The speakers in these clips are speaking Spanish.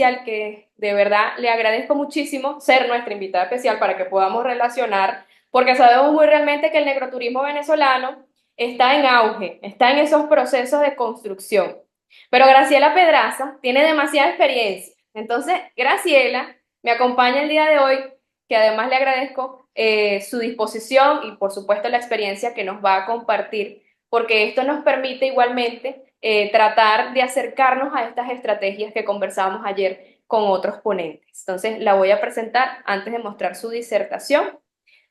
especial que de verdad le agradezco muchísimo ser nuestra invitada especial para que podamos relacionar, porque sabemos muy realmente que el negroturismo venezolano está en auge, está en esos procesos de construcción. Pero Graciela Pedraza tiene demasiada experiencia. Entonces, Graciela me acompaña el día de hoy, que además le agradezco su disposición y por supuesto la experiencia que nos va a compartir, porque esto nos permite igualmente tratar de acercarnos a estas estrategias que conversábamos ayer con otros ponentes. Entonces, la voy a presentar antes de mostrar su disertación.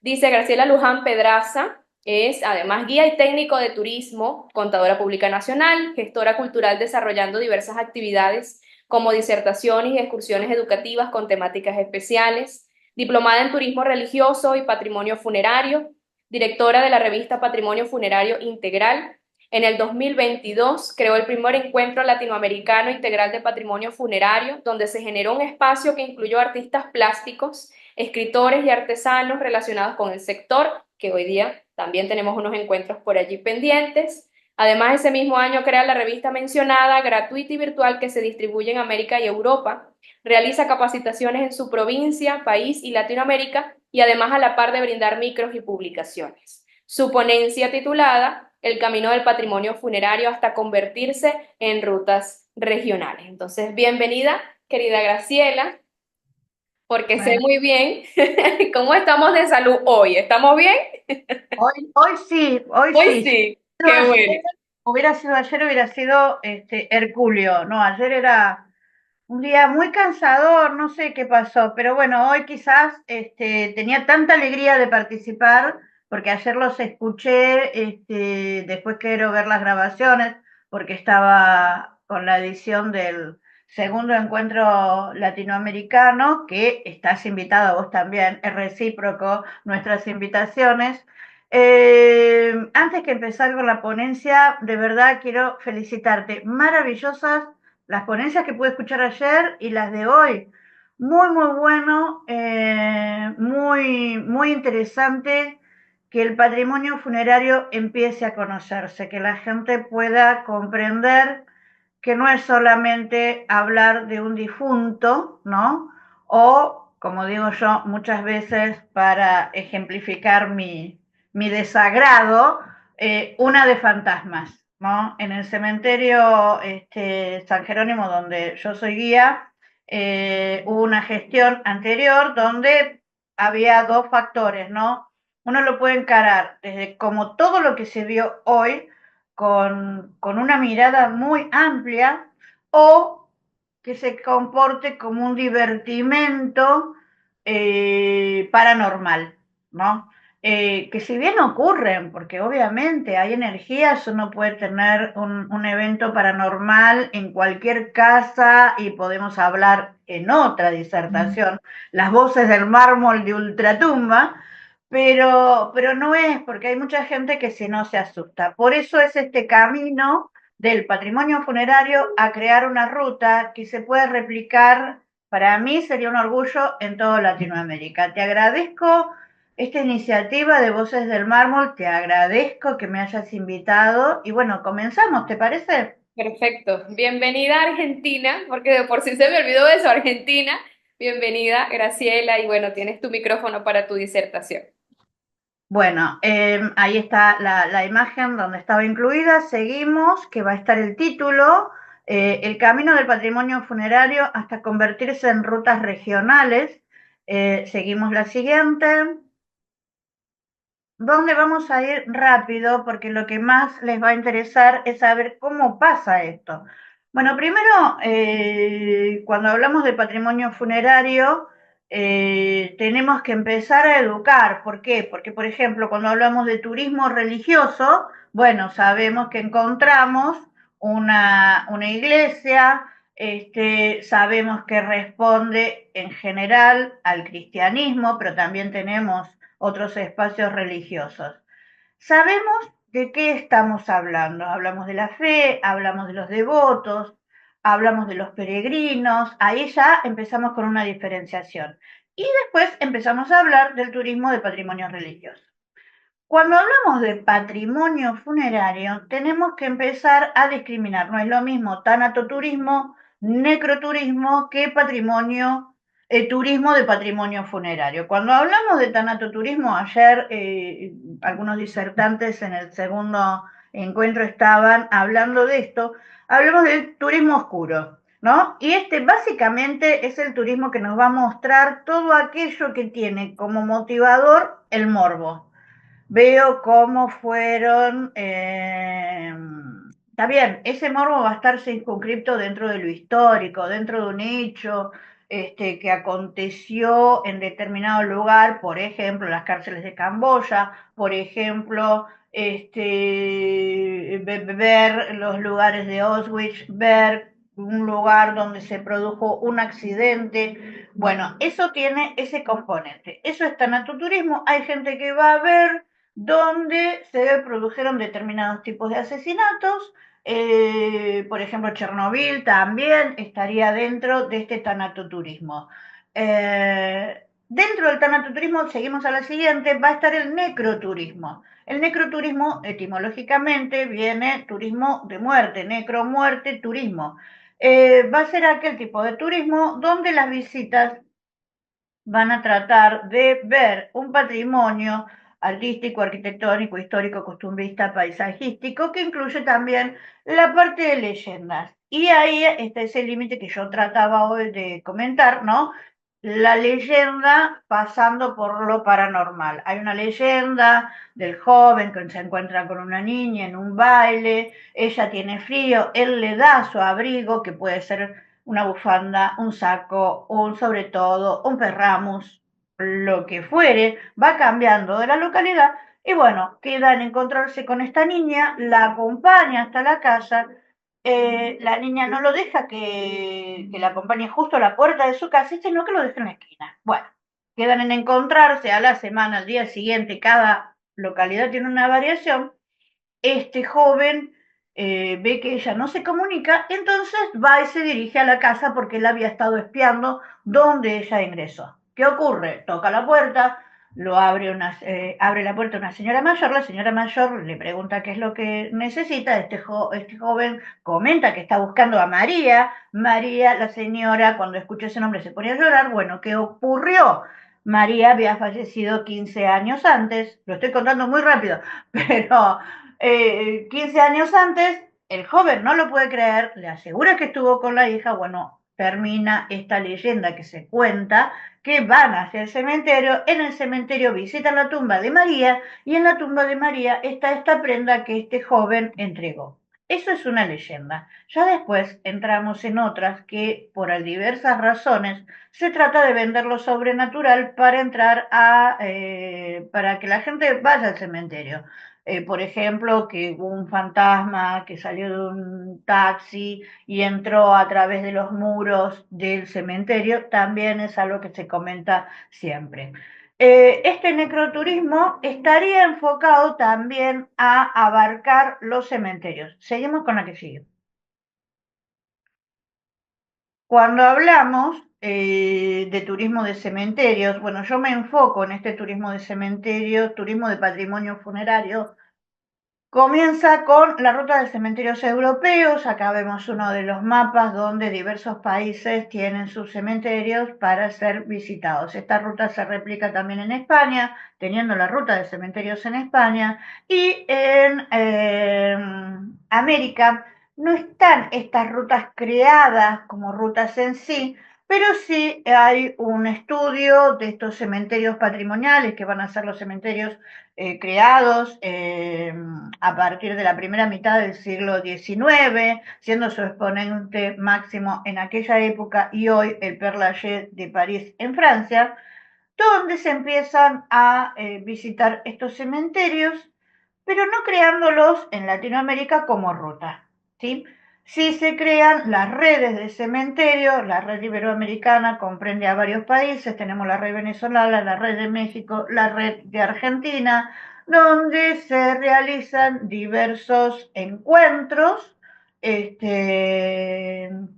Dice Graciela Luján Pedraza, es además guía y técnico de turismo, contadora pública nacional, gestora cultural desarrollando diversas actividades como disertaciones y excursiones educativas con temáticas especiales, diplomada en turismo religioso y patrimonio funerario, directora de la revista Patrimonio Funerario Integral. En el 2022 creó el primer encuentro latinoamericano integral de patrimonio funerario, donde se generó un espacio que incluyó artistas plásticos, escritores y artesanos relacionados con el sector, que hoy día también tenemos unos encuentros por allí pendientes. Además, ese mismo año crea la revista mencionada, gratuita y virtual, que se distribuye en América y Europa. Realiza capacitaciones en su provincia, país y Latinoamérica, y además a la par de brindar micros y publicaciones. Su ponencia titulada El camino del patrimonio funerario hasta convertirse en rutas regionales. Entonces, bienvenida, querida Graciela, porque sé Bueno, muy bien cómo estamos de salud hoy. ¿Estamos bien? hoy sí, hoy Hoy sí. Si sí, qué bueno. hubiera sido ayer, hubiera sido Herculeo. No, ayer era un día muy cansador, no sé qué pasó, pero bueno, hoy quizás tenía tanta alegría de participar, porque ayer los escuché, después quiero ver las grabaciones, porque estaba con la edición del segundo encuentro latinoamericano, que estás invitado vos también, es recíproco nuestras invitaciones. Antes que empezar con la ponencia, de verdad quiero felicitarte. Maravillosas las ponencias que pude escuchar ayer y las de hoy. Muy, muy bueno, muy interesante que el patrimonio funerario empiece a conocerse, que la gente pueda comprender que no es solamente hablar de un difunto, ¿no? O, como digo yo muchas veces para ejemplificar mi desagrado, una de fantasmas, ¿no? En el cementerio San Jerónimo, donde yo soy guía, hubo una gestión anterior donde había dos factores, ¿no? Uno lo puede encarar desde como todo lo que se vio hoy, con una mirada muy amplia, o que se comporte como un divertimento paranormal, ¿no? Que si bien ocurren, porque obviamente hay energías, uno puede tener un evento paranormal en cualquier casa y podemos hablar en otra disertación, las voces del mármol de ultratumba, pero no es, porque hay mucha gente que si no se asusta. Por eso es este camino del patrimonio funerario a crear una ruta que se pueda replicar. Para mí sería un orgullo en toda Latinoamérica. Te agradezco esta iniciativa de Voces del Mármol, te agradezco que me hayas invitado y bueno, comenzamos, ¿te parece? Perfecto. Bienvenida a Argentina, porque de por sí se me olvidó eso, Argentina. Bienvenida, Graciela, y bueno, tienes tu micrófono para tu disertación. Bueno, ahí está la imagen donde estaba incluida. Seguimos, que va a estar el título, El camino del patrimonio funerario hasta convertirse en rutas regionales. Seguimos la siguiente, donde vamos a ir rápido porque lo que más les va a interesar es saber cómo pasa esto. Bueno, primero, cuando hablamos de patrimonio funerario, tenemos que empezar a educar. ¿Por qué? Porque, por ejemplo, cuando hablamos de turismo religioso, bueno, sabemos que encontramos una iglesia, sabemos que responde en general al cristianismo, pero también tenemos otros espacios religiosos. Sabemos de qué estamos hablando. Hablamos de la fe, hablamos de los devotos, hablamos de los peregrinos. Ahí ya empezamos con una diferenciación. Y después empezamos a hablar del turismo de patrimonio religioso. Cuando hablamos de patrimonio funerario, tenemos que empezar a discriminar. No es lo mismo tanatoturismo necroturismo que turismo de patrimonio funerario. Cuando hablamos de tanatoturismo, ayer algunos disertantes en el segundo encuentro estaban hablando de esto, hablamos del turismo oscuro, ¿no? Y este básicamente es el turismo que nos va a mostrar todo aquello que tiene como motivador el morbo. Veo cómo fueron, está bien, ese morbo va a estar circunscripto dentro de lo histórico, dentro de un hecho que aconteció en determinado lugar, por ejemplo, las cárceles de Camboya, por ejemplo, ver los lugares de Auschwitz, ver un lugar donde se produjo un accidente. Bueno, eso tiene ese componente. Eso está en naturismo. Hay gente que va a ver donde se produjeron determinados tipos de asesinatos. Por ejemplo, Chernobyl también estaría dentro de este tanatoturismo. Dentro del tanatoturismo, seguimos a la siguiente, va a estar el necroturismo. El necroturismo, etimológicamente, viene turismo de muerte, necro, muerte, turismo. Va a ser aquel tipo de turismo donde las visitas van a tratar de ver un patrimonio artístico, arquitectónico, histórico, costumbrista, paisajístico, que incluye también la parte de leyendas. Y ahí está ese límite que yo trataba hoy de comentar, ¿no? La leyenda pasando por lo paranormal. Hay una leyenda del joven que se encuentra con una niña en un baile, ella tiene frío, él le da su abrigo, que puede ser una bufanda, un saco, un sobre todo, un perramus, lo que fuere, va cambiando de la localidad y bueno, queda en encontrarse con esta niña, la acompaña hasta la casa, la niña no lo deja que la acompañe justo a la puerta de su casa, sino que lo deja en la esquina. Bueno, quedan en encontrarse a la semana, al día siguiente, cada localidad tiene una variación, este joven ve que ella no se comunica, entonces va y se dirige a la casa porque él había estado espiando dónde ella ingresó. ¿Qué ocurre? Toca la puerta, abre la puerta una señora mayor, la señora mayor le pregunta qué es lo que necesita, este joven comenta que está buscando a María, María, la señora, cuando escucha ese nombre se pone a llorar, bueno, ¿qué ocurrió? María había fallecido 15 años antes, lo estoy contando muy rápido, pero 15 años antes, el joven no lo puede creer, le asegura que estuvo con la hija, bueno, termina esta leyenda que se cuenta, que van hacia el cementerio, en el cementerio visitan la tumba de María y en la tumba de María está esta prenda que este joven entregó. Eso es una leyenda. Ya después entramos en otras que por diversas razones se trata de vender lo sobrenatural para para que la gente vaya al cementerio. Por ejemplo, que hubo un fantasma que salió de un taxi y entró a través de los muros del cementerio, también es algo que se comenta siempre. Este necroturismo estaría enfocado también a abarcar los cementerios. Seguimos con la que sigue. Cuando hablamos de turismo de cementerios, bueno, yo me enfoco en este turismo de cementerios, turismo de patrimonio funerario. Comienza con la ruta de cementerios europeos. Acá vemos uno de los mapas donde diversos países tienen sus cementerios para ser visitados. Esta ruta se replica también en España, teniendo la ruta de cementerios en España. Y en América no están estas rutas creadas como rutas en sí, pero sí hay un estudio de estos cementerios patrimoniales que van a ser los cementerios creados a partir de la primera mitad del siglo XIX, siendo su exponente máximo en aquella época y hoy el Père Lachaise de París en Francia, donde se empiezan a visitar estos cementerios, pero no creándolos en Latinoamérica como ruta, ¿sí? Sí se crean las redes de cementerios, la red iberoamericana comprende a varios países, tenemos la red venezolana, la red de México, la red de Argentina, donde se realizan diversos encuentros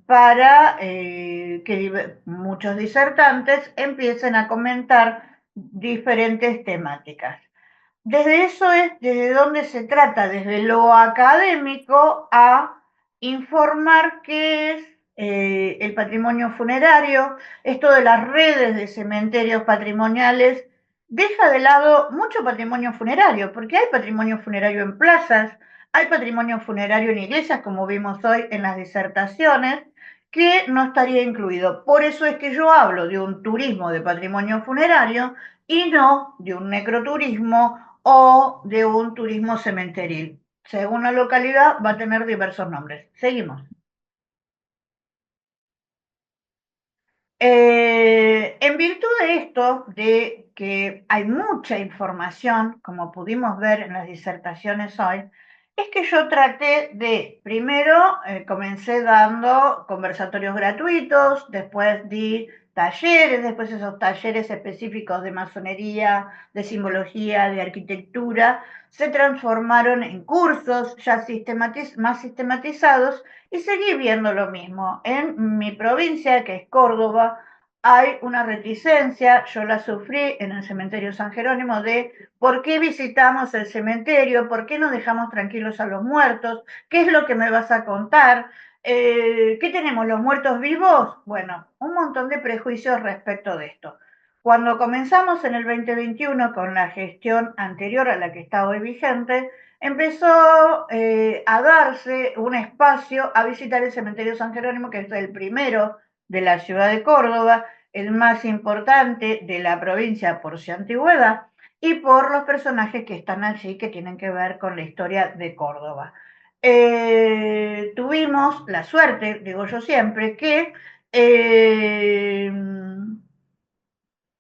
para que muchos disertantes empiecen a comentar diferentes temáticas. Desde eso es desde donde se trata, desde lo académico, a informar qué es el patrimonio funerario, esto de las redes de cementerios patrimoniales, deja de lado mucho patrimonio funerario, porque hay patrimonio funerario en plazas, hay patrimonio funerario en iglesias, como vimos hoy en las disertaciones, que no estaría incluido. Por eso es que yo hablo de un turismo de patrimonio funerario y no de un necroturismo o de un turismo cementeril. Según la localidad va a tener diversos nombres. Seguimos. En virtud de esto, de que hay mucha información, como pudimos ver en las disertaciones hoy, es que yo traté de, primero, comencé dando conversatorios gratuitos, después di talleres, después esos talleres específicos de masonería, de simbología, de arquitectura, se transformaron en cursos ya más sistematizados y seguí viendo lo mismo. En mi provincia, que es Córdoba, hay una reticencia, yo la sufrí en el cementerio San Jerónimo, de por qué visitamos el cementerio, por qué no dejamos tranquilos a los muertos, qué es lo que me vas a contar, qué tenemos, los muertos vivos. Bueno, un montón de prejuicios respecto de esto. Cuando comenzamos en el 2021 con la gestión anterior a la que está hoy vigente, empezó a darse un espacio a visitar el cementerio San Jerónimo, que es el primero de la ciudad de Córdoba, el más importante de la provincia por su antigüedad y por los personajes que están allí que tienen que ver con la historia de Córdoba. Tuvimos la suerte, digo yo siempre, que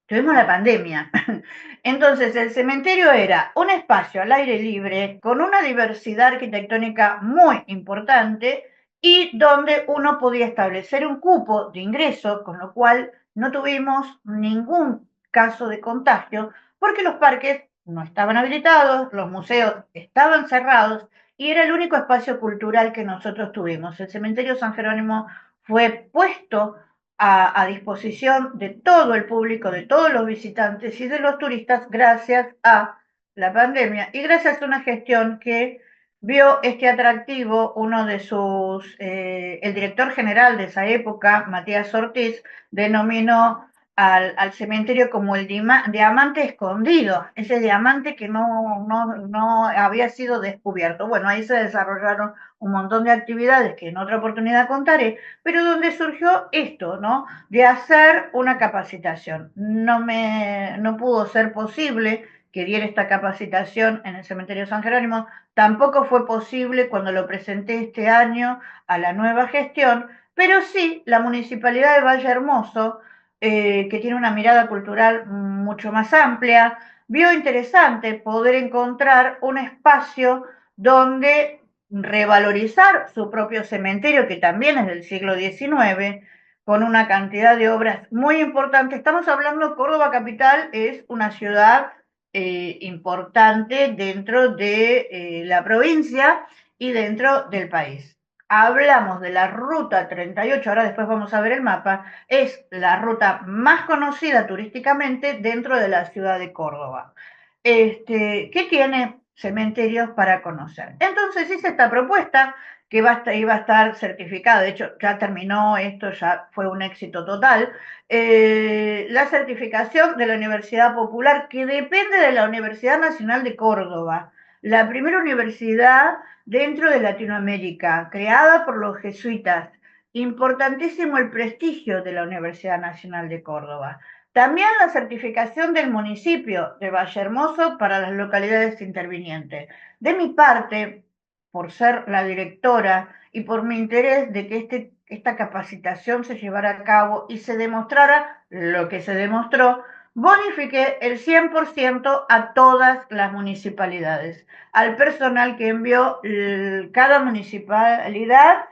tuvimos la pandemia. Entonces, el cementerio era un espacio al aire libre con una diversidad arquitectónica muy importante y donde uno podía establecer un cupo de ingreso, con lo cual no tuvimos ningún caso de contagio, porque los parques no estaban habilitados, los museos estaban cerrados y era el único espacio cultural que nosotros tuvimos. El cementerio San Jerónimo fue puesto a disposición de todo el público, de todos los visitantes y de los turistas gracias a la pandemia y gracias a una gestión que vio este atractivo, uno de sus, el director general de esa época, Matías Ortiz, denominó al cementerio como el diamante escondido, ese diamante que no había sido descubierto. Bueno, ahí se desarrollaron un montón de actividades que en otra oportunidad contaré, pero donde surgió esto, ¿no? De hacer una capacitación. No pudo ser posible que diera esta capacitación en el cementerio San Jerónimo, tampoco fue posible cuando lo presenté este año a la nueva gestión, pero sí la Municipalidad de Valle Hermoso, que tiene una mirada cultural mucho más amplia, vio interesante poder encontrar un espacio donde revalorizar su propio cementerio, que también es del siglo XIX, con una cantidad de obras muy importantes. Estamos hablando, Córdoba Capital es una ciudad importante dentro de la provincia y dentro del país. Hablamos de la ruta 38, ahora después vamos a ver el mapa, es la ruta más conocida turísticamente dentro de la ciudad de Córdoba, que tiene cementerios para conocer. Entonces hice esta propuesta que iba a estar certificada, de hecho ya terminó, esto ya fue un éxito total, la certificación de la Universidad Popular, que depende de la Universidad Nacional de Córdoba, la primera universidad dentro de Latinoamérica, creada por los jesuitas. Importantísimo el prestigio de la Universidad Nacional de Córdoba. También la certificación del municipio de Vallehermoso para las localidades intervinientes. De mi parte, por ser la directora y por mi interés de que esta capacitación se llevara a cabo y se demostrara lo que se demostró, bonifiqué el 100% a todas las municipalidades, al personal que envió cada municipalidad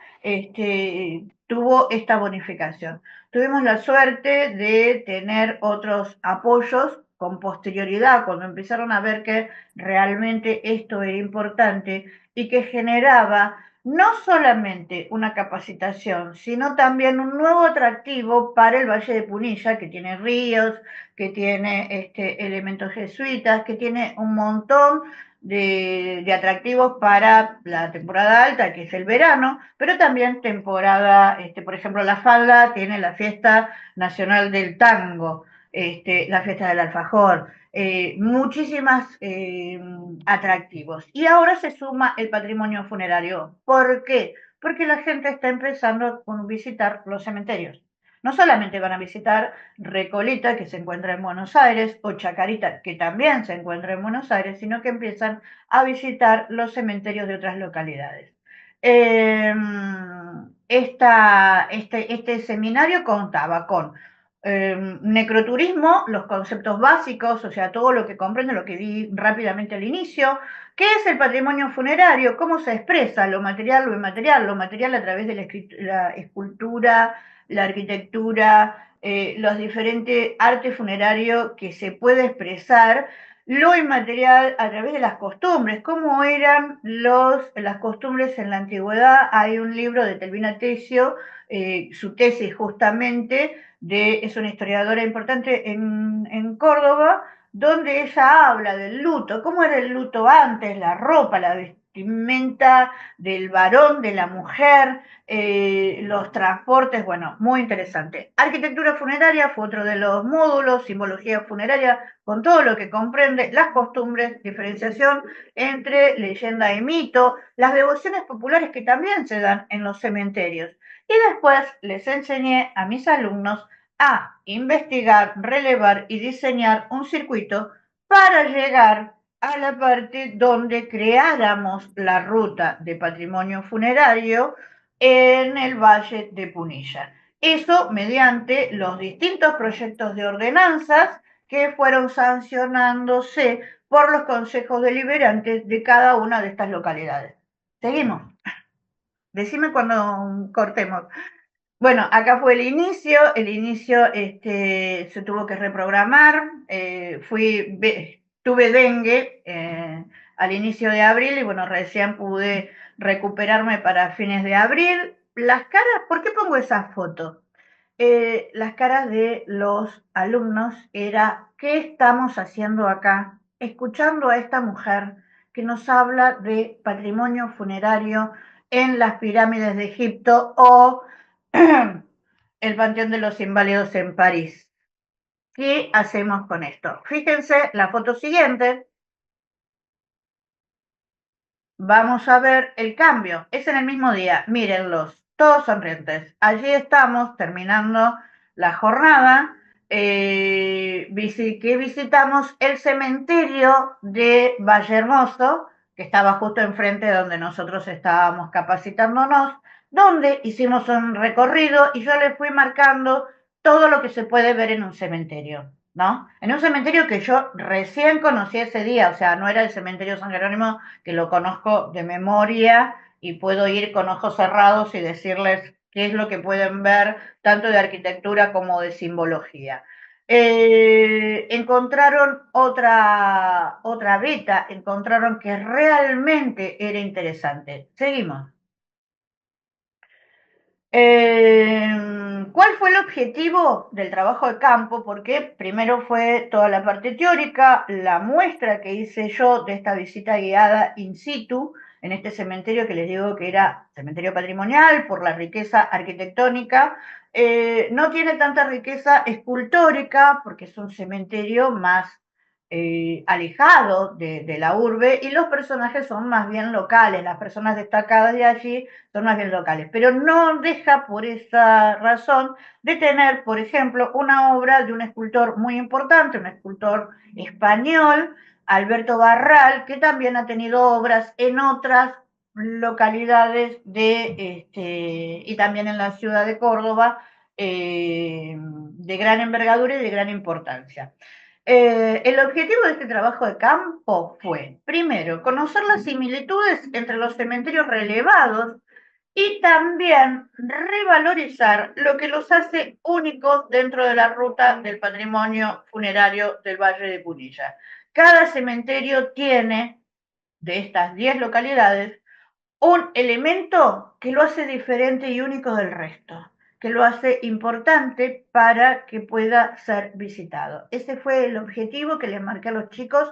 tuvo esta bonificación. Tuvimos la suerte de tener otros apoyos con posterioridad, cuando empezaron a ver que realmente esto era importante y que generaba no solamente una capacitación, sino también un nuevo atractivo para el Valle de Punilla, que tiene ríos, que tiene elementos jesuitas, que tiene un montón de atractivos para la temporada alta, que es el verano, pero también temporada, por ejemplo, La Falda tiene la fiesta nacional del tango, la fiesta del alfajor, muchísimas atractivos. Y ahora se suma el patrimonio funerario. ¿Por qué? Porque la gente está empezando a visitar los cementerios. No solamente van a visitar Recoleta, que se encuentra en Buenos Aires, o Chacarita, que también se encuentra en Buenos Aires, sino que empiezan a visitar los cementerios de otras localidades. Este seminario contaba con necroturismo, los conceptos básicos, o sea, todo lo que comprende, lo que di rápidamente al inicio. ¿Qué es el patrimonio funerario? ¿Cómo se expresa lo material, lo inmaterial? Lo material a través de la escultura, la arquitectura, los diferentes arte funerario que se puede expresar, lo inmaterial a través de las costumbres, cómo eran las costumbres en la antigüedad. Hay un libro de Telvina Tesio, su tesis justamente, es una historiadora importante en Córdoba, donde ella habla del luto, cómo era el luto antes, la ropa, la vestimenta del varón, de la mujer, los transportes, bueno, muy interesante. Arquitectura funeraria fue otro de los módulos, simbología funeraria, con todo lo que comprende las costumbres, diferenciación entre leyenda y mito, las devociones populares que también se dan en los cementerios. Y después les enseñé a mis alumnos a investigar, relevar y diseñar un circuito para llegar a la parte donde creáramos la ruta de patrimonio funerario en el Valle de Punilla. Eso mediante los distintos proyectos de ordenanzas que fueron sancionándose por los consejos deliberantes de cada una de estas localidades. Seguimos. Decime cuando cortemos. Bueno, acá fue el inicio se tuvo que reprogramar, tuve dengue al inicio de abril y bueno, recién pude recuperarme para fines de abril. Las caras, ¿por qué pongo esas fotos? Las caras de los alumnos era, ¿qué estamos haciendo acá? Escuchando a esta mujer que nos habla de patrimonio funerario en las pirámides de Egipto o el Panteón de los Inválidos en París. ¿Qué hacemos con esto? Fíjense la foto siguiente. Vamos a ver el cambio. Es en el mismo día. Mírenlos, todos sonrientes. Allí estamos terminando la jornada. Que visitamos el cementerio de Valle Hermoso, que estaba justo enfrente de donde nosotros estábamos capacitándonos, donde hicimos un recorrido y yo les fui marcando todo lo que se puede ver en un cementerio, ¿no? En un cementerio que yo recién conocí ese día, o sea, no era el cementerio San Jerónimo, que lo conozco de memoria y puedo ir con ojos cerrados y decirles qué es lo que pueden ver, tanto de arquitectura como de simbología. Encontraron otra beta, encontraron que realmente era interesante. Seguimos. ¿Cuál fue el objetivo del trabajo de campo? Porque primero fue toda la parte teórica, la muestra que hice yo de esta visita guiada in situ en este cementerio que les digo que era cementerio patrimonial por la riqueza arquitectónica. No tiene tanta riqueza escultórica porque es un cementerio más alejado de la urbe y los personajes son más bien locales, las personas destacadas de allí son más bien locales, pero no deja por esa razón de tener, por ejemplo, una obra de un escultor muy importante, un escultor español, Alberto Barral, que también ha tenido obras en otras localidades y también en la ciudad de Córdoba, de gran envergadura y de gran importancia. El objetivo de este trabajo de campo fue, primero, conocer las similitudes entre los cementerios relevados y también revalorizar lo que los hace únicos dentro de la ruta del patrimonio funerario del Valle de Punilla. Cada cementerio tiene, de estas 10 localidades, un elemento que lo hace diferente y único del resto, que lo hace importante para que pueda ser visitado. Ese fue el objetivo que les marqué a los chicos,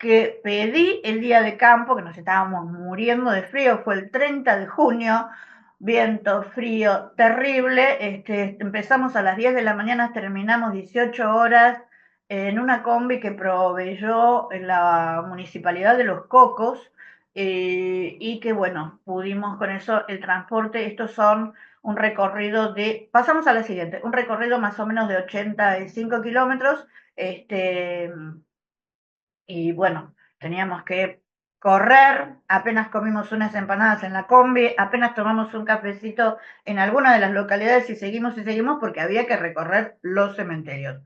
que pedí el día de campo, que nos estábamos muriendo de frío, fue el 30 de junio, viento, frío, terrible. Empezamos a las 10 de la mañana, terminamos 18 horas en una combi que proveyó la Municipalidad de Los Cocos, y que bueno, pudimos con eso el transporte. Estos son un recorrido pasamos a la siguiente, un recorrido más o menos de 85 kilómetros, este, y bueno, teníamos que correr, apenas comimos unas empanadas en la combi, apenas tomamos un cafecito en alguna de las localidades y seguimos porque había que recorrer los cementerios.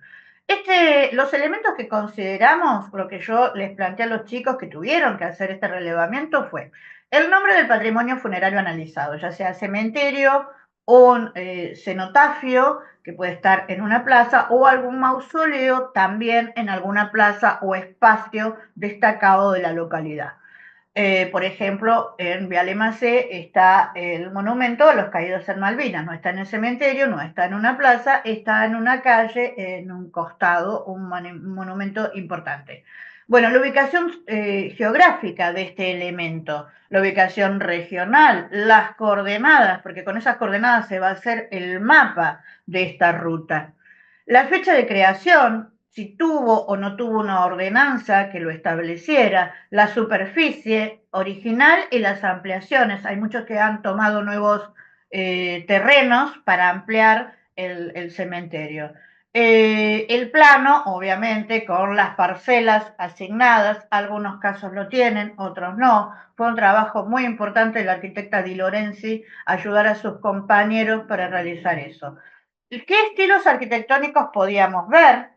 Los elementos que consideramos, lo que yo les planteé a los chicos que tuvieron que hacer este relevamiento fue el nombre del patrimonio funerario analizado, ya sea cementerio, un cenotafio, que puede estar en una plaza, o algún mausoleo también en alguna plaza o espacio destacado de la localidad. Por ejemplo, en Viale-Macé está el monumento a los caídos en Malvinas. No está en el cementerio, no está en una plaza, está en una calle, en un costado, un monumento importante. Bueno, la ubicación geográfica de este elemento, la ubicación regional, las coordenadas, porque con esas coordenadas se va a hacer el mapa de esta ruta. La fecha de creación, si tuvo o no tuvo una ordenanza que lo estableciera, la superficie original y las ampliaciones. Hay muchos que han tomado nuevos terrenos para ampliar el cementerio. El plano, obviamente, con las parcelas asignadas, algunos casos lo tienen, otros no. Fue un trabajo muy importante de la arquitecta Di Lorenzi ayudar a sus compañeros para realizar eso. ¿Qué estilos arquitectónicos podíamos ver?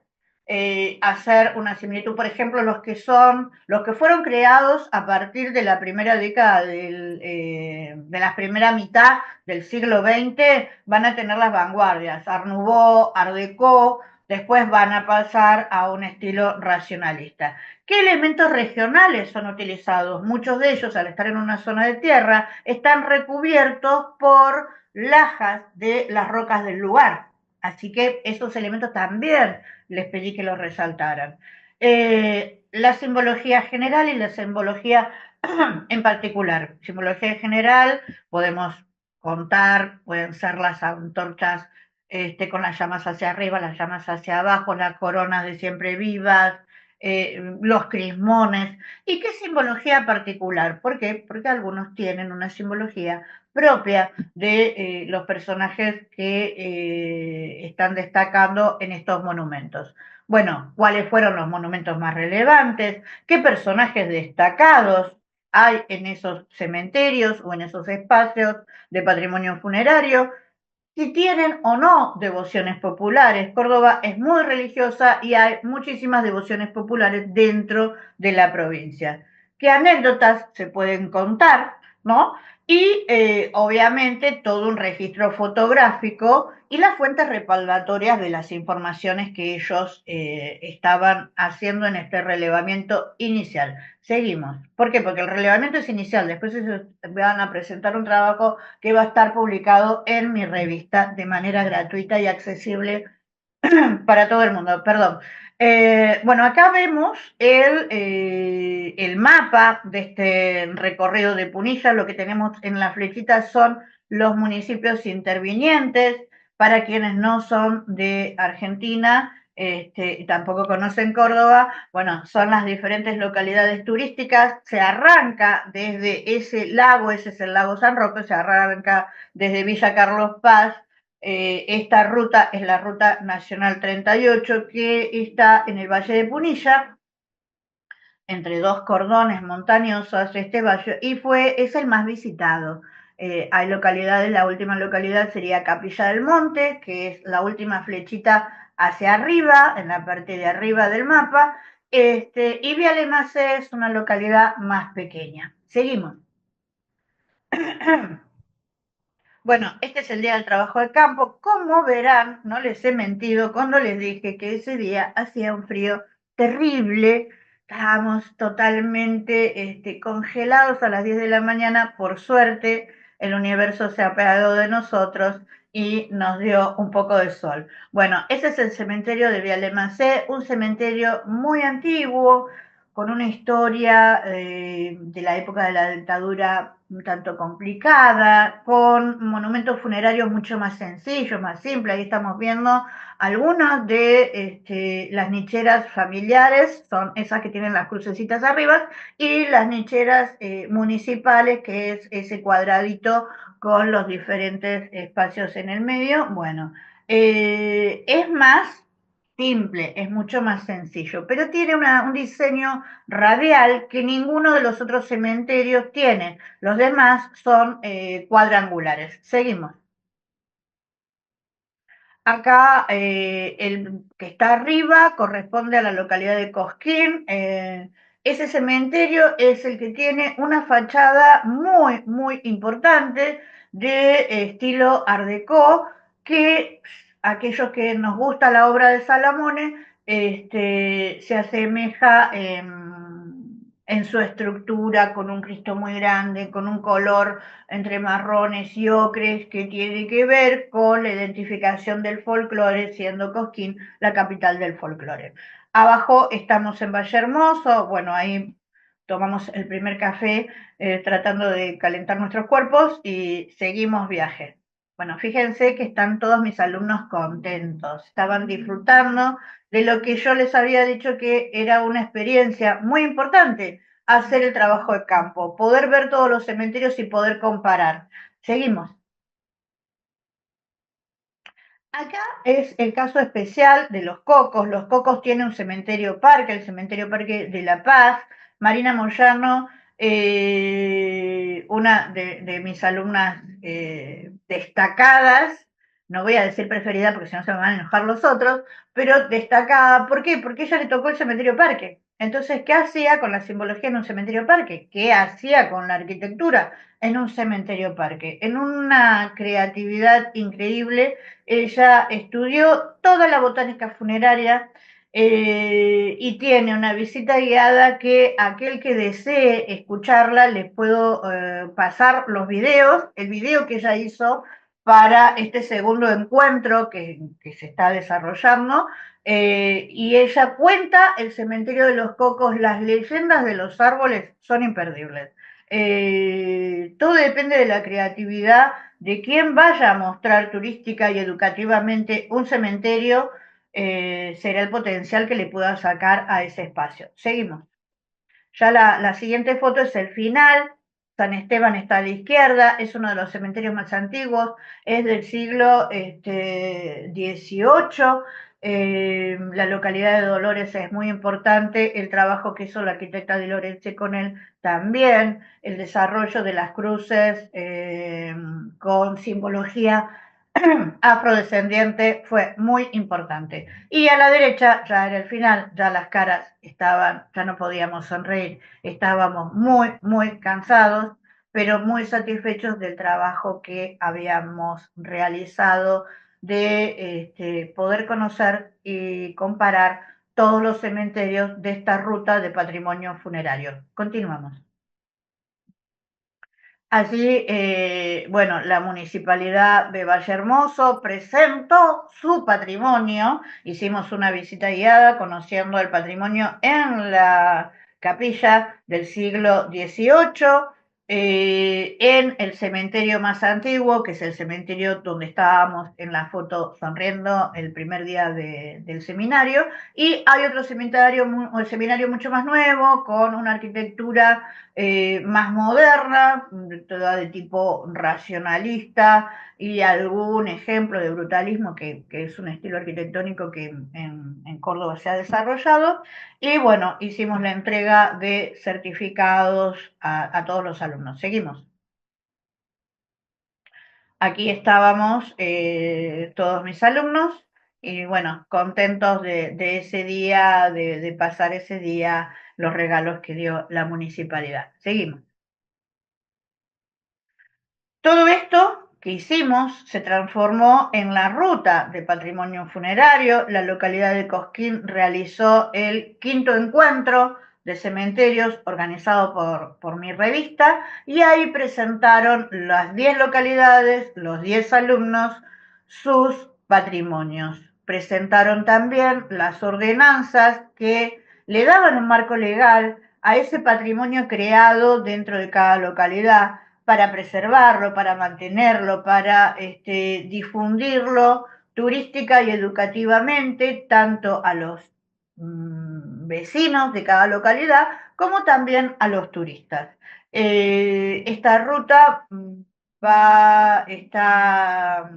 Hacer una similitud, por ejemplo, los que fueron creados a partir de la primera década de la primera mitad del siglo XX, van a tener las vanguardias, Art Nouveau, Art Deco, después van a pasar a un estilo racionalista. ¿Qué elementos regionales son utilizados? Muchos de ellos, al estar en una zona de tierra, están recubiertos por lajas de las rocas del lugar. Así que esos elementos también les pedí que los resaltaran. La simbología general y la simbología en particular. Simbología general, podemos contar, pueden ser las antorchas con las llamas hacia arriba, las llamas hacia abajo, las coronas de siempre vivas, los crismones. ¿Y qué simbología particular? ¿Por qué? Porque algunos tienen una simbología propia de los personajes que están destacando en estos monumentos. Bueno, ¿cuáles fueron los monumentos más relevantes? ¿Qué personajes destacados hay en esos cementerios o en esos espacios de patrimonio funerario? Si tienen o no devociones populares. Córdoba es muy religiosa y hay muchísimas devociones populares dentro de la provincia. ¿Qué anécdotas se pueden contar? ¿No? Y obviamente todo un registro fotográfico y las fuentes respaldatorias de las informaciones que ellos estaban haciendo en este relevamiento inicial. Seguimos. ¿Por qué? Porque el relevamiento es inicial, después ellos van a presentar un trabajo que va a estar publicado en mi revista de manera gratuita y accesible para todo el mundo. Perdón. Bueno, acá vemos el mapa de este recorrido de Punilla. Lo que tenemos en la flechita son los municipios intervinientes. Para quienes no son de Argentina y tampoco conocen Córdoba, bueno, son las diferentes localidades turísticas. Se arranca desde ese lago, ese es el lago San Roque, se arranca desde Villa Carlos Paz. Esta ruta es la ruta nacional 38 que está en el Valle de Punilla, entre dos cordones montañosos, este valle, y es el más visitado. Hay localidades, la última localidad sería Capilla del Monte, que es la última flechita hacia arriba, en la parte de arriba del mapa, y Viale-Macé es una localidad más pequeña. Seguimos. Bueno, este es el día del trabajo de campo. Como verán, no les he mentido cuando les dije que ese día hacía un frío terrible. Estábamos totalmente congelados a las 10 de la mañana. Por suerte, el universo se ha apiadado de nosotros y nos dio un poco de sol. Bueno, ese es el cementerio de Viale-Macé, un cementerio muy antiguo, con una historia de la época de la dictadura un tanto complicada, con monumentos funerarios mucho más sencillos, más simples. Ahí estamos viendo algunas de las nicheras familiares, son esas que tienen las crucecitas arriba, y las nicheras municipales, que es ese cuadradito con los diferentes espacios en el medio. Bueno, es más simple, es mucho más sencillo, pero tiene un diseño radial que ninguno de los otros cementerios tiene. Los demás son cuadrangulares. Seguimos. Acá el que está arriba corresponde a la localidad de Cosquín. Ese cementerio es el que tiene una fachada muy, muy importante de estilo Art Deco, que aquellos que nos gusta la obra de Salamone se asemeja en su estructura con un Cristo muy grande, con un color entre marrones y ocres, que tiene que ver con la identificación del folclore, siendo Cosquín la capital del folclore. Abajo estamos en Valle Hermoso, bueno, ahí tomamos el primer café tratando de calentar nuestros cuerpos y seguimos viaje. Bueno, fíjense que están todos mis alumnos contentos, estaban disfrutando de lo que yo les había dicho que era una experiencia muy importante, hacer el trabajo de campo, poder ver todos los cementerios y poder comparar. Seguimos. Acá es el caso especial de los Cocos. Los Cocos tienen un cementerio parque, el cementerio parque de La Paz. Marina Moyano, una de mis alumnas destacadas, no voy a decir preferida porque si no se me van a enojar los otros, pero destacada, ¿por qué? Porque ella le tocó el cementerio parque. Entonces, ¿qué hacía con la simbología en un cementerio parque? ¿Qué hacía con la arquitectura en un cementerio parque? En una creatividad increíble. Ella estudió toda la botánica funeraria y tiene una visita guiada que aquel que desee escucharla les puedo pasar los videos, el video que ella hizo para este segundo encuentro que se está desarrollando. Y ella cuenta el cementerio de los Cocos, las leyendas de los árboles son imperdibles. Todo depende de la creatividad de quien vaya a mostrar turística y educativamente un cementerio, será el potencial que le pueda sacar a ese espacio. Seguimos. Ya la siguiente foto es el final. San Esteban está a la izquierda, es uno de los cementerios más antiguos, es del siglo XVIII. La localidad de Dolores es muy importante, el trabajo que hizo la arquitecta Di Lorenzi con él también, el desarrollo de las cruces con simbología afrodescendiente fue muy importante. Y a la derecha, ya era el final, ya las caras estaban, ya no podíamos sonreír, estábamos muy, muy cansados, pero muy satisfechos del trabajo que habíamos realizado de poder conocer y comparar todos los cementerios de esta ruta de patrimonio funerario. Continuamos. Allí, bueno, la municipalidad de Valle Hermoso presentó su patrimonio, hicimos una visita guiada conociendo el patrimonio en la capilla del siglo XVIII, en el cementerio más antiguo, que es el cementerio donde estábamos en la foto sonriendo el primer día del seminario, y hay otro seminario, un seminario mucho más nuevo, con una arquitectura más moderna, toda de tipo racionalista y algún ejemplo de brutalismo que es un estilo arquitectónico que en Córdoba se ha desarrollado. Y bueno, hicimos la entrega de certificados a todos los alumnos. Seguimos. Aquí estábamos todos mis alumnos y bueno, contentos de ese día, de pasar ese día, los regalos que dio la municipalidad. Seguimos. Todo esto que hicimos se transformó en la ruta de patrimonio funerario. La localidad de Cosquín realizó el quinto encuentro de cementerios organizado por mi revista y ahí presentaron las 10 localidades, los 10 alumnos, sus patrimonios. Presentaron también las ordenanzas que le daban un marco legal a ese patrimonio creado dentro de cada localidad para preservarlo, para mantenerlo, para difundirlo turística y educativamente, tanto a los vecinos de cada localidad como también a los turistas. Esta ruta está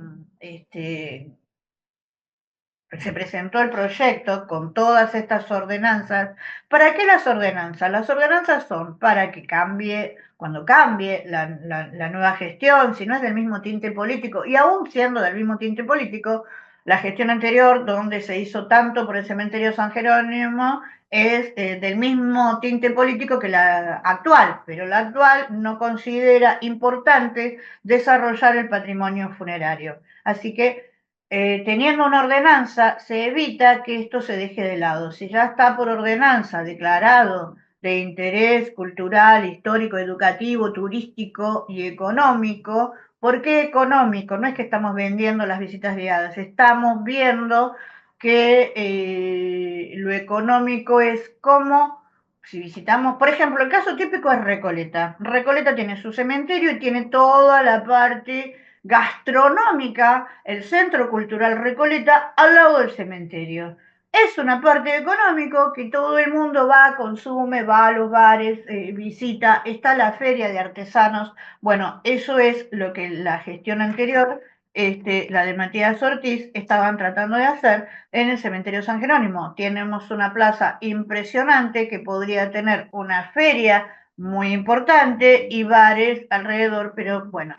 se presentó el proyecto con todas estas ordenanzas. ¿Para qué las ordenanzas? Las ordenanzas son para que cambie, cuando cambie la nueva gestión, si no es del mismo tinte político, y aún siendo del mismo tinte político, la gestión anterior, donde se hizo tanto por el cementerio San Jerónimo, es del mismo tinte político que la actual, pero la actual no considera importante desarrollar el patrimonio funerario. Así que teniendo una ordenanza, se evita que esto se deje de lado. Si ya está por ordenanza declarado de interés cultural, histórico, educativo, turístico y económico, ¿por qué económico? No es que estamos vendiendo las visitas guiadas, estamos viendo que lo económico es como si visitamos, por ejemplo, el caso típico es Recoleta. Recoleta tiene su cementerio y tiene toda la parte gastronómica, el Centro Cultural Recoleta, al lado del cementerio. Es una parte económico que todo el mundo va, consume, va a los bares, visita, está la feria de artesanos. Bueno, eso es lo que la gestión anterior, la de Matías Ortiz, estaban tratando de hacer en el cementerio San Jerónimo. Tenemos una plaza impresionante que podría tener una feria muy importante y bares alrededor, pero bueno,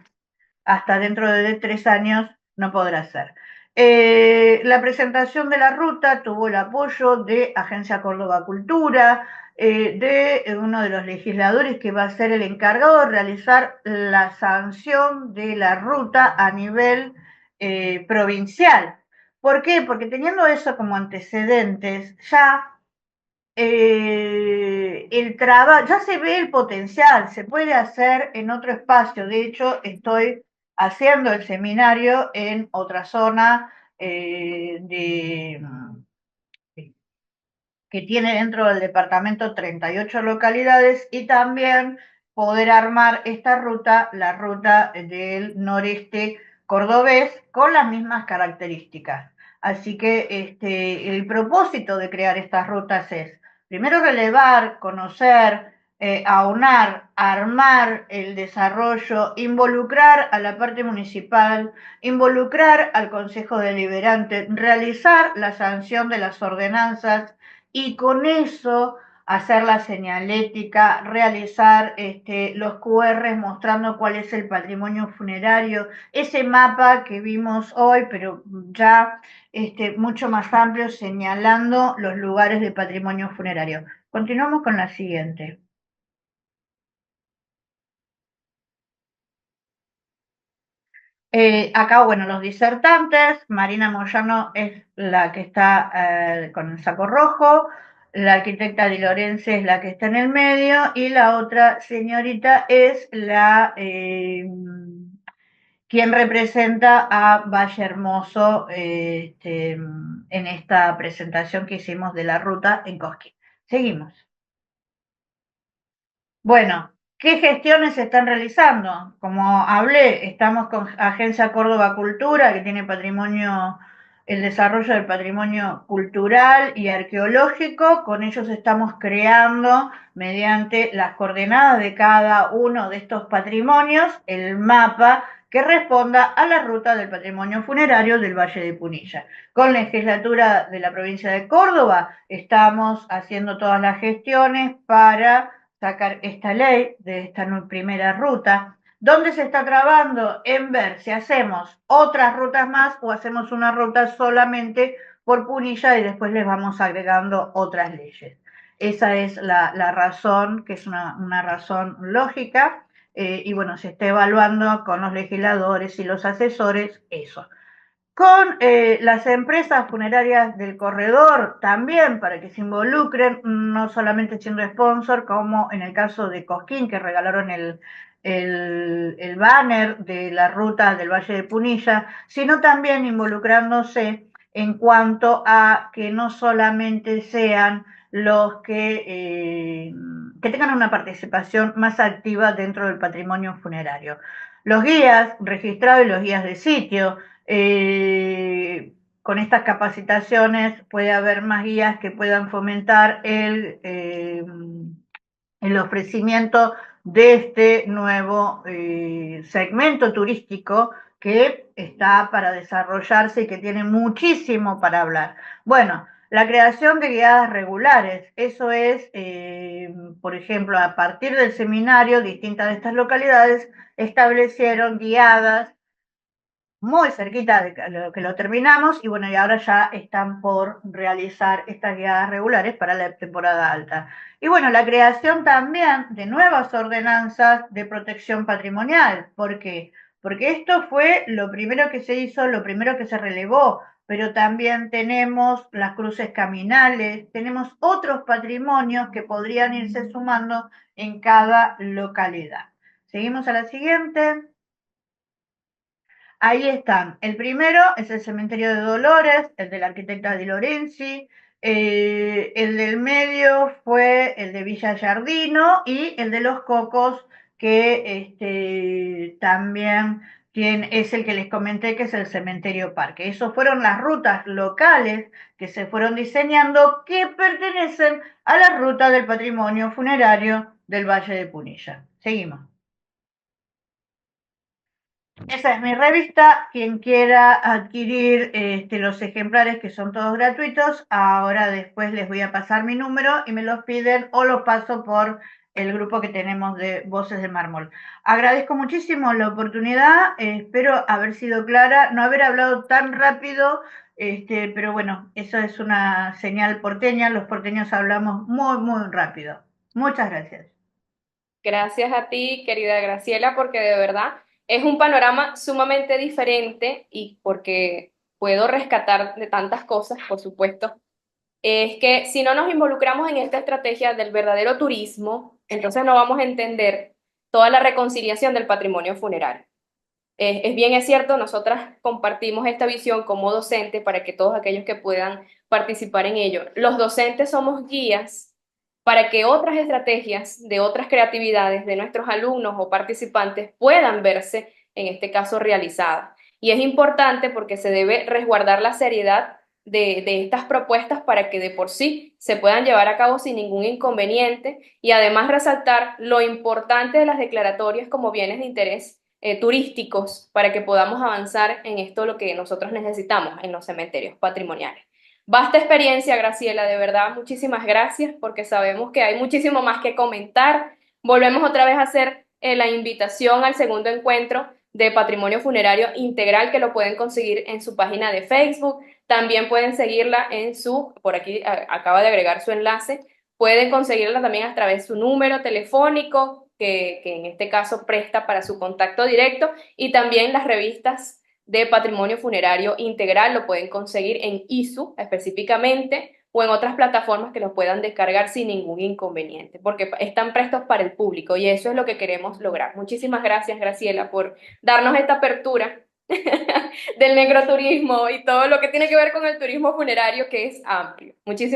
hasta dentro de 3 años no podrá ser. La presentación de la ruta tuvo el apoyo de Agencia Córdoba Cultura, de uno de los legisladores que va a ser el encargado de realizar la sanción de la ruta a nivel provincial. ¿Por qué? Porque teniendo eso como antecedentes, ya el trabajo, ya se ve el potencial, se puede hacer en otro espacio. De hecho, estoy haciendo el seminario en otra zona que tiene dentro del departamento 38 localidades y también poder armar esta ruta, la ruta del noreste cordobés, con las mismas características. Así que el propósito de crear estas rutas es, primero, relevar, conocer, aunar, armar el desarrollo, involucrar a la parte municipal, involucrar al Consejo Deliberante, realizar la sanción de las ordenanzas y con eso hacer la señalética, realizar los QR mostrando cuál es el patrimonio funerario, ese mapa que vimos hoy, pero ya mucho más amplio, señalando los lugares de patrimonio funerario. Continuamos con la siguiente. Acá, bueno, los disertantes, Marina Moyano es la que está con el saco rojo, la arquitecta Di Lorenzi es la que está en el medio y la otra señorita es quien representa a Valle Hermoso en esta presentación que hicimos de la ruta en Cosquín. Seguimos. Bueno, ¿qué gestiones se están realizando? Como hablé, estamos con Agencia Córdoba Cultura, que tiene patrimonio, el desarrollo del patrimonio cultural y arqueológico. Con ellos estamos creando, mediante las coordenadas de cada uno de estos patrimonios, el mapa que responda a la ruta del patrimonio funerario del Valle de Punilla. Con la legislatura de la provincia de Córdoba estamos haciendo todas las gestiones para sacar esta ley de esta primera ruta, donde se está trabajando en ver si hacemos otras rutas más o hacemos una ruta solamente por Punilla y después les vamos agregando otras leyes. Esa es la razón, que es una razón lógica, y bueno, se está evaluando con los legisladores y los asesores eso. Con las empresas funerarias del corredor también, para que se involucren, no solamente siendo sponsor, como en el caso de Cosquín, que regalaron el banner de la ruta del Valle de Punilla, sino también involucrándose en cuanto a que no solamente sean los que tengan una participación más activa dentro del patrimonio funerario. Los guías registrados y los guías de sitio, con estas capacitaciones puede haber más guías que puedan fomentar el ofrecimiento de este nuevo segmento turístico que está para desarrollarse y que tiene muchísimo para hablar. Bueno, la creación de guiadas regulares, eso es, por ejemplo, a partir del seminario, distintas de estas localidades establecieron guiadas muy cerquita de que lo terminamos y bueno, y ahora ya están por realizar estas guiadas regulares para la temporada alta. Y bueno, la creación también de nuevas ordenanzas de protección patrimonial. ¿Por qué? Porque esto fue lo primero que se hizo, lo primero que se relevó, pero también tenemos las cruces caminales, tenemos otros patrimonios que podrían irse sumando en cada localidad. Seguimos a la siguiente. Ahí están. El primero es el cementerio de Dolores, el de la arquitecta Di Lorenzi. El del medio fue el de Villa Giardino y el de los Cocos, que también es el que les comenté, que es el cementerio Parque. Esas fueron las rutas locales que se fueron diseñando que pertenecen a la ruta del patrimonio funerario del Valle de Punilla. Seguimos. Esa es mi revista. Quien quiera adquirir los ejemplares, que son todos gratuitos, ahora después les voy a pasar mi número y me los piden o los paso por el grupo que tenemos de Voces de Mármol. Agradezco muchísimo la oportunidad, espero haber sido clara, no haber hablado tan rápido, pero bueno, eso es una señal porteña, los porteños hablamos muy, muy rápido. Muchas gracias. Gracias a ti, querida Graciela, porque de verdad es un panorama sumamente diferente y porque puedo rescatar de tantas cosas, por supuesto, es que si no nos involucramos en esta estrategia del verdadero turismo, entonces no vamos a entender toda la reconciliación del patrimonio funerario. Es bien, es cierto, nosotras compartimos esta visión como docentes para que todos aquellos que puedan participar en ello. Los docentes somos guías para que otras estrategias de otras creatividades de nuestros alumnos o participantes puedan verse, en este caso, realizadas. Y es importante porque se debe resguardar la seriedad de estas propuestas para que de por sí se puedan llevar a cabo sin ningún inconveniente y además resaltar lo importante de las declaratorias como bienes de interés turísticos para que podamos avanzar en esto lo que nosotros necesitamos en los cementerios patrimoniales. Vasta experiencia, Graciela, de verdad, muchísimas gracias porque sabemos que hay muchísimo más que comentar. Volvemos otra vez a hacer la invitación al segundo encuentro de Patrimonio Funerario Integral que lo pueden conseguir en su página de Facebook. También pueden seguirla en por aquí acaba de agregar su enlace, pueden conseguirla también a través de su número telefónico, que en este caso presta para su contacto directo, y también las revistas de Patrimonio Funerario Integral lo pueden conseguir en ISU específicamente o en otras plataformas que los puedan descargar sin ningún inconveniente, porque están prestos para el público y eso es lo que queremos lograr. Muchísimas gracias, Graciela, por darnos esta apertura del necroturismo y todo lo que tiene que ver con el turismo funerario, que es amplio. Muchísimas